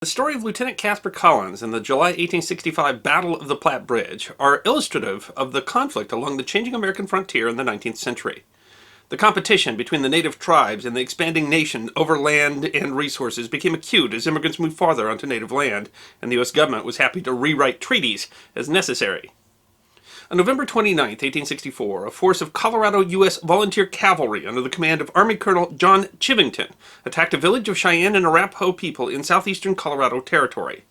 The story of Lieutenant Caspar Collins and the July 1865 Battle of the Platte Bridge are illustrative of the conflict along the changing American frontier in the 19th century. The competition between the native tribes and the expanding nation over land and resources became acute as immigrants moved farther onto native land, and the U.S. government was happy to rewrite treaties as necessary. On November 29, 1864, a force of Colorado U.S. volunteer cavalry under the command of Army Colonel John Chivington attacked a village of Cheyenne and Arapaho people in southeastern Colorado Territory.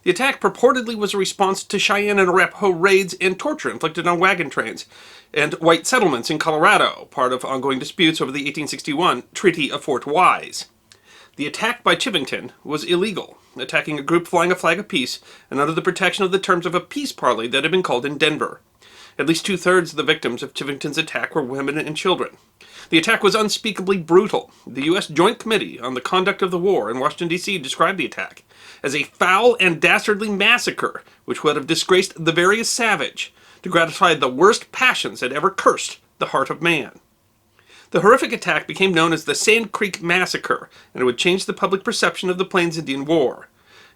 The attack purportedly was a response to Cheyenne and Arapaho raids and torture inflicted on wagon trains and white settlements in Colorado, part of ongoing disputes over the 1861 Treaty of Fort Wise. The attack by Chivington was illegal, attacking a group flying a flag of peace and under the protection of the terms of a peace parley that had been called in Denver. At least two-thirds of the victims of Chivington's attack were women and children. The attack was unspeakably brutal. The U.S. Joint Committee on the Conduct of the War in Washington, D.C. described the attack as a foul and dastardly massacre which would have disgraced the veriest savage to gratify the worst passions that ever cursed the heart of man. The horrific attack became known as the Sand Creek Massacre, and it would change the public perception of the Plains Indian War.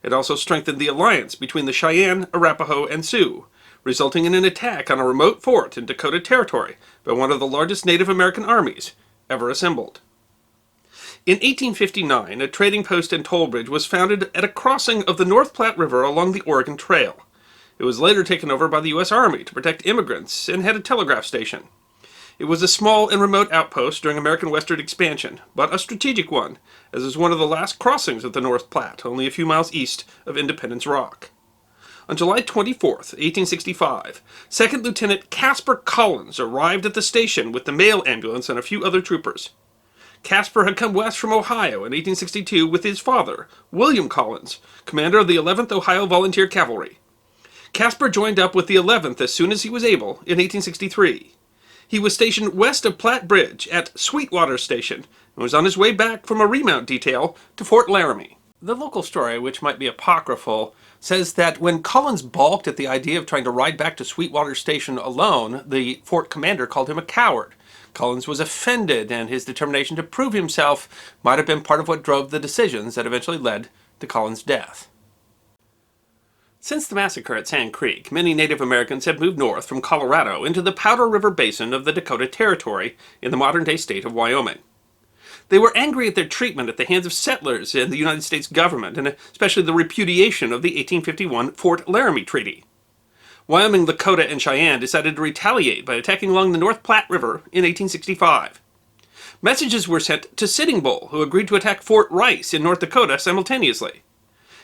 It also strengthened the alliance between the Cheyenne, Arapaho, and Sioux, resulting in an attack on a remote fort in Dakota Territory by one of the largest Native American armies ever assembled. In 1859, a trading post and toll bridge was founded at a crossing of the North Platte River along the Oregon Trail. It was later taken over by the U.S. Army to protect immigrants and had a telegraph station. It was a small and remote outpost during American westward expansion, but a strategic one, as it was one of the last crossings of the North Platte, only a few miles east of Independence Rock. On July 24, 1865, 2nd Lieutenant Caspar Collins arrived at the station with the mail ambulance and a few other troopers. Caspar had come west from Ohio in 1862 with his father, William Collins, commander of the 11th Ohio Volunteer Cavalry. Caspar joined up with the 11th as soon as he was able in 1863. He was stationed west of Platte Bridge at Sweetwater Station and was on his way back from a remount detail to Fort Laramie. The local story, which might be apocryphal, says that when Collins balked at the idea of trying to ride back to Sweetwater Station alone, the fort commander called him a coward. Collins was offended, and his determination to prove himself might have been part of what drove the decisions that eventually led to Collins' death. Since the massacre at Sand Creek, many Native Americans have moved north from Colorado into the Powder River Basin of the Dakota Territory in the modern-day state of Wyoming. They were angry at their treatment at the hands of settlers and the United States government, and especially the repudiation of the 1851 Fort Laramie Treaty. Wyoming, Lakota, and Cheyenne decided to retaliate by attacking along the North Platte River in 1865. Messages were sent to Sitting Bull, who agreed to attack Fort Rice in North Dakota simultaneously.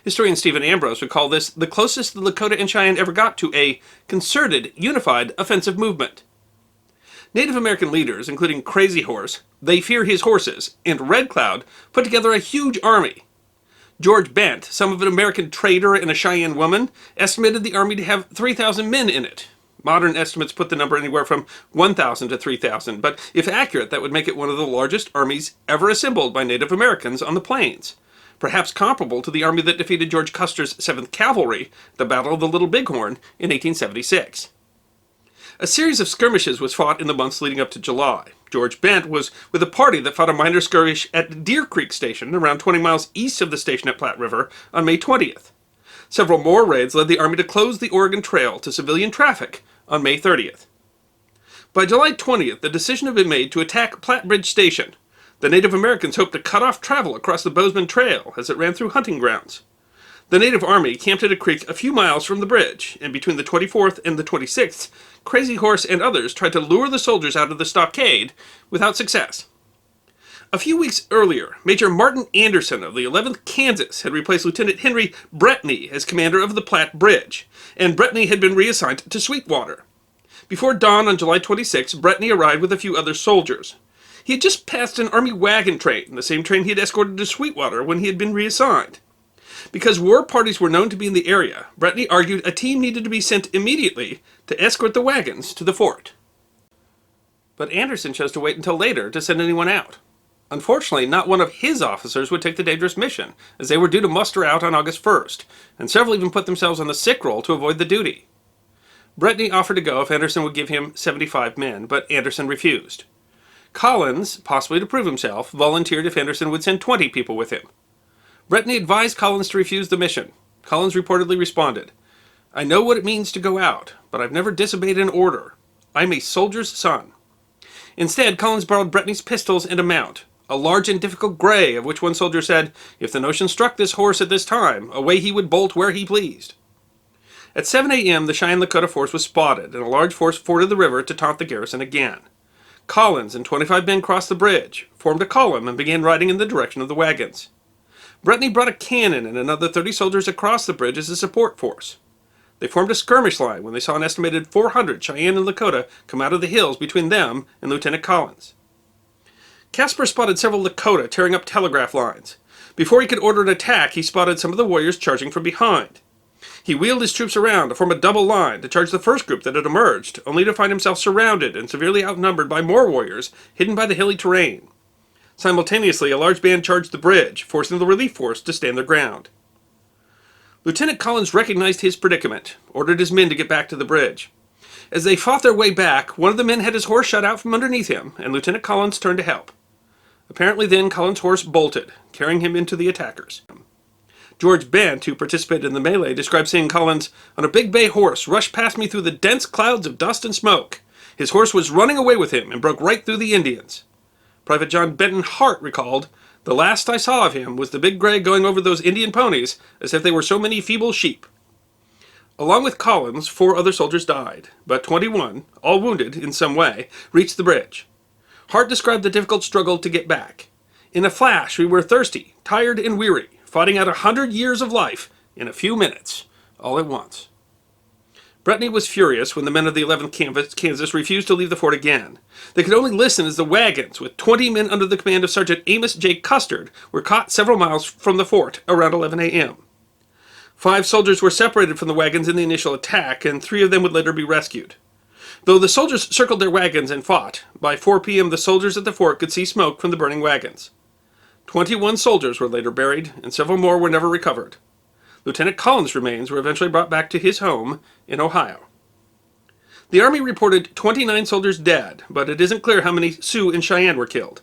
Historian Stephen Ambrose would call this the closest the Lakota and Cheyenne ever got to a concerted, unified offensive movement. Native American leaders, including Crazy Horse, They Fear His Horses, and Red Cloud, put together a huge army. George Bent, some of an American trader and a Cheyenne woman, estimated the army to have 3,000 men in it. Modern estimates put the number anywhere from 1,000 to 3,000, but if accurate, that would make it one of the largest armies ever assembled by Native Americans on the plains, perhaps comparable to the army that defeated George Custer's 7th Cavalry at the Battle of the Little Bighorn in 1876. A series of skirmishes was fought in the months leading up to July. George Bent was with a party that fought a minor skirmish at Deer Creek Station, around 20 miles east of the station at Platte River, on May 20th. Several more raids led the Army to close the Oregon Trail to civilian traffic on May 30th. By July 20th, the decision had been made to attack Platte Bridge Station. The Native Americans hoped to cut off travel across the Bozeman Trail as it ran through hunting grounds. The Native Army camped at a creek a few miles from the bridge, and between the 24th and the 26th, Crazy Horse and others tried to lure the soldiers out of the stockade without success. A few weeks earlier, Major Martin Anderson of the 11th Kansas had replaced Lieutenant Henry Bretney as commander of the Platte Bridge, and Bretney had been reassigned to Sweetwater. Before dawn on July 26, Bretney arrived with a few other soldiers. He had just passed an Army wagon train, the same train he had escorted to Sweetwater when he had been reassigned. Because war parties were known to be in the area, Bretney argued a team needed to be sent immediately to escort the wagons to the fort. But Anderson chose to wait until later to send anyone out. Unfortunately, not one of his officers would take the dangerous mission, as they were due to muster out on August 1st, and several even put themselves on the sick roll to avoid the duty. Bretney offered to go if Anderson would give him 75 men, but Anderson refused. Collins, possibly to prove himself, volunteered if Anderson would send 20 people with him. Brittany advised Collins to refuse the mission. Collins reportedly responded, "I know what it means to go out, but I've never disobeyed an order. I'm a soldier's son." Instead, Collins borrowed Brittany's pistols and a mount, a large and difficult gray, of which one soldier said, "If the notion struck this horse at this time, away he would bolt where he pleased." At 7 a.m., the Cheyenne Lakota force was spotted, and a large force forded the river to taunt the garrison again. Collins and 25 men crossed the bridge, formed a column, and began riding in the direction of the wagons. Brittany brought a cannon and another 30 soldiers across the bridge as a support force. They formed a skirmish line when they saw an estimated 400 Cheyenne and Lakota come out of the hills between them and Lieutenant Collins. Caspar spotted several Lakota tearing up telegraph lines. Before he could order an attack, he spotted some of the warriors charging from behind. He wheeled his troops around to form a double line to charge the first group that had emerged, only to find himself surrounded and severely outnumbered by more warriors hidden by the hilly terrain. Simultaneously, a large band charged the bridge, forcing the relief force to stand their ground. Lieutenant Collins recognized his predicament, ordered his men to get back to the bridge. As they fought their way back, one of the men had his horse shot out from underneath him, and Lieutenant Collins turned to help. Apparently then, Collins' horse bolted, carrying him into the attackers. George Bent, who participated in the melee, described seeing Collins on a big bay horse rush past me through the dense clouds of dust and smoke. His horse was running away with him and broke right through the Indians. Private John Benton Hart recalled, "The last I saw of him was the big gray going over those Indian ponies as if they were so many feeble sheep." Along with Collins, 4 other soldiers died, but 21, all wounded in some way, reached the bridge. Hart described the difficult struggle to get back. "In a flash, we were thirsty, tired, and weary, fighting out 100 years of life in a few minutes, all at once." Brittany was furious when the men of the 11th Kansas refused to leave the fort again. They could only listen as the wagons, with 20 men under the command of Sergeant Amos J. Custard, were caught several miles from the fort around 11 a.m. 5 soldiers were separated from the wagons in the initial attack, and 3 of them would later be rescued. Though the soldiers circled their wagons and fought, by 4 p.m. the soldiers at the fort could see smoke from the burning wagons. 21 soldiers were later buried, and several more were never recovered. Lieutenant Collins' remains were eventually brought back to his home in Ohio. The Army reported 29 soldiers dead, but it isn't clear how many Sioux and Cheyenne were killed.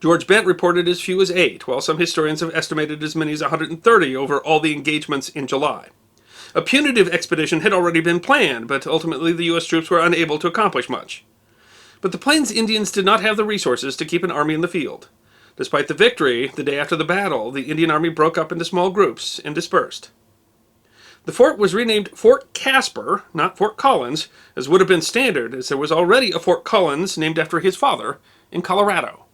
George Bent reported as few as 8, while some historians have estimated as many as 130 over all the engagements in July. A punitive expedition had already been planned, but ultimately the U.S. troops were unable to accomplish much. But the Plains Indians did not have the resources to keep an army in the field. Despite the victory, the day after the battle, the Indian Army broke up into small groups and dispersed. The fort was renamed Fort Caspar, not Fort Collins, as would have been standard, as there was already a Fort Collins named after his father in Colorado.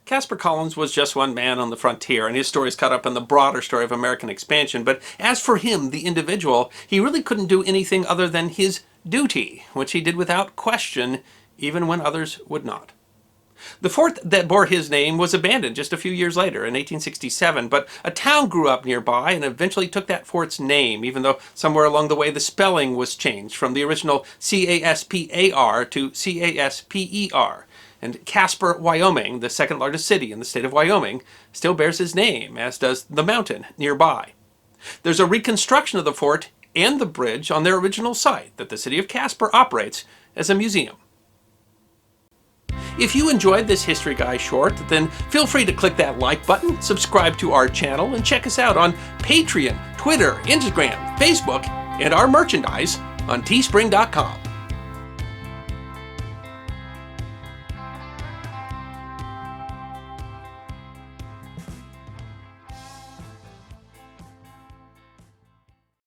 Caspar Collins was just one man on the frontier, and his story is caught up in the broader story of American expansion, but as for him, the individual, he really couldn't do anything other than his duty, which he did without question, even when others would not. The fort that bore his name was abandoned just a few years later, in 1867, but a town grew up nearby and eventually took that fort's name, even though somewhere along the way the spelling was changed from the original C-A-S-P-A-R to C-A-S-P-E-R. And Casper, Wyoming, the second largest city in the state of Wyoming, still bears his name, as does the mountain nearby. There's a reconstruction of the fort and the bridge on their original site that the city of Casper operates as a museum. If you enjoyed this History Guy short, then feel free to click that like button, subscribe to our channel, and check us out on Patreon, Twitter, Instagram, Facebook, and our merchandise on teespring.com.